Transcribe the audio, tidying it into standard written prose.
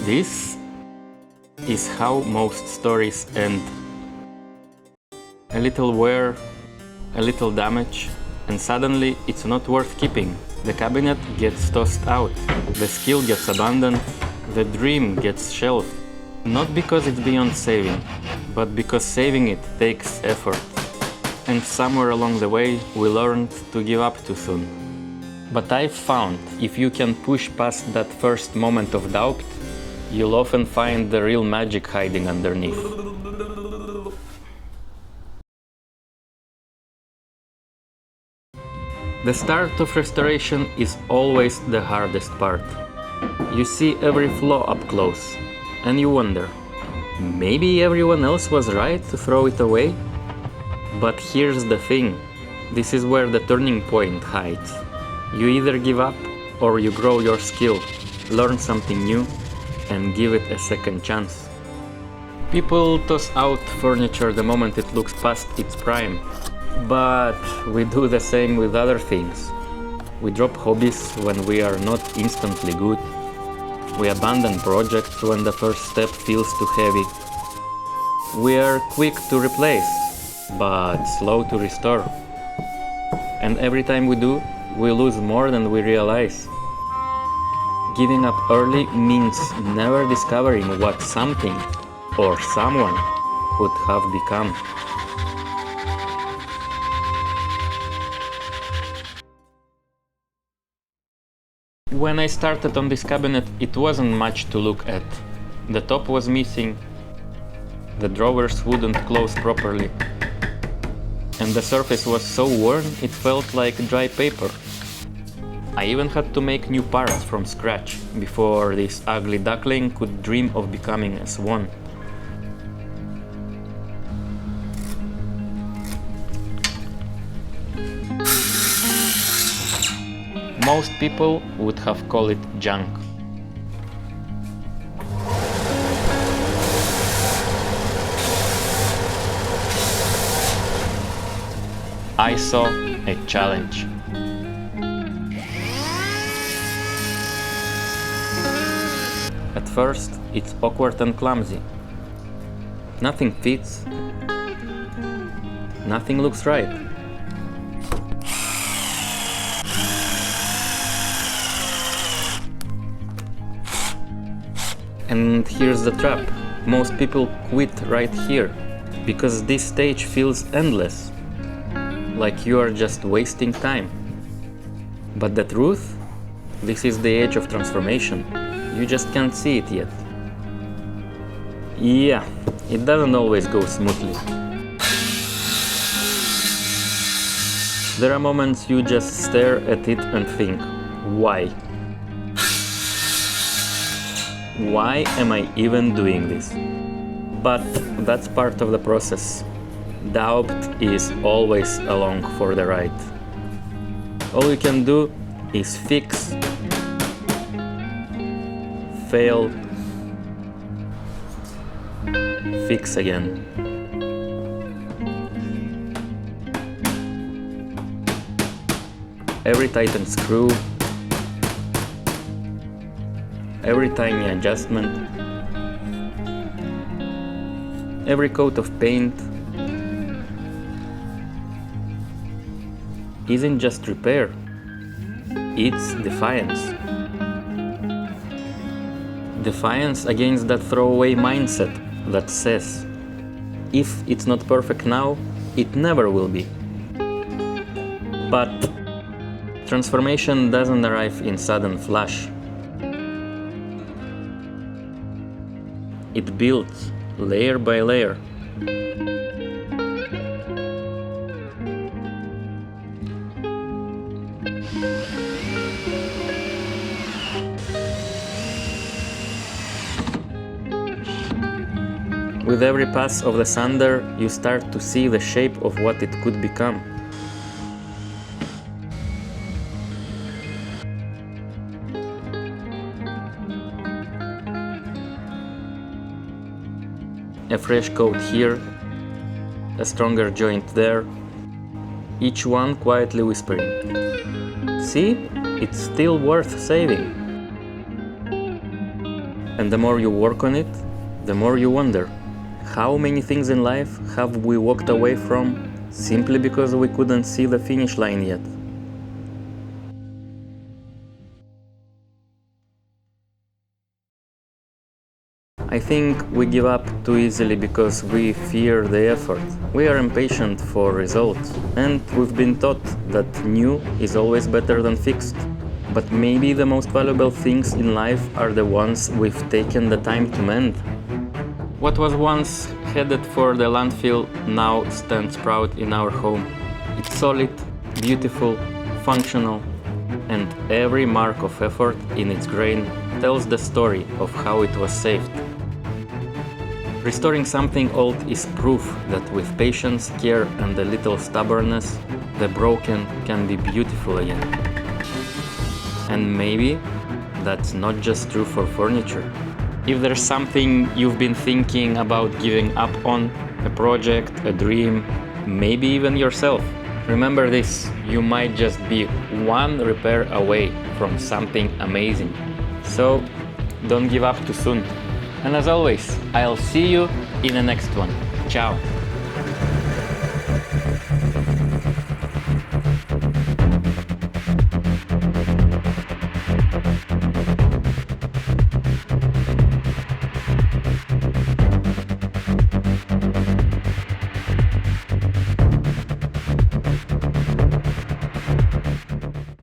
This is how most stories end. A little wear, a little damage, and suddenly it's not worth keeping. The cabinet gets tossed out, the skill gets abandoned, the dream gets shelved. Not because it's beyond saving, but because saving it takes effort. And somewhere along the way, we learned to give up too soon. But I've found, if you can push past that first moment of doubt, you'll often find the real magic hiding underneath. The start of restoration is always the hardest part. You see every flaw up close, and you wonder, maybe everyone else was right to throw it away? But here's the thing, this is where the turning point hides. You either give up, or you grow your skill, learn something new, and give it a second chance. People toss out furniture the moment it looks past its prime, but we do the same with other things. We drop hobbies when we are not instantly good. We abandon projects when the first step feels too heavy. We are quick to replace, but slow to restore. And every time we do, we lose more than we realize. Giving up early means never discovering what something or someone could have become. When I started on this cabinet, it wasn't much to look at. The top was missing, the drawers wouldn't close properly, and the surface was so worn it felt like dry paper. I even had to make new parts from scratch before this ugly duckling could dream of becoming a swan. Most people would have called it junk. I saw a challenge. At first, it's awkward and clumsy. Nothing fits. Nothing looks right. And here's the trap. Most people quit right here, because this stage feels endless, like you are just wasting time. But the truth? This is the age of transformation. You just can't see it yet. Yeah, it doesn't always go smoothly. There are moments you just stare at it and think, why? Why am I even doing this? But that's part of the process. Doubt is always along for the ride. All you can do is fix, fail, fix again. Every tightened screw, every tiny adjustment, every coat of paint isn't just repair, it's defiance. Defiance against that throwaway mindset that says, if it's not perfect now, it never will be. But transformation doesn't arrive in sudden flash. It builds layer by layer. With every pass of the sander, you start to see the shape of what it could become. A fresh coat here, a stronger joint there, each one quietly whispering, "See, it's still worth saving." And the more you work on it, the more you wonder, how many things in life have we walked away from simply because we couldn't see the finish line yet? I think we give up too easily because we fear the effort. We are impatient for results, and we've been taught that new is always better than fixed. But maybe the most valuable things in life are the ones we've taken the time to mend. What was once headed for the landfill now stands proud in our home. It's solid, beautiful, functional, and every mark of effort in its grain tells the story of how it was saved. Restoring something old is proof that with patience, care, and a little stubbornness, the broken can be beautiful again. And maybe that's not just true for furniture. If there's something you've been thinking about giving up on, a project, a dream, maybe even yourself, remember this: you might just be one repair away from something amazing. So don't give up too soon. And as always, I'll see you in the next one. Ciao!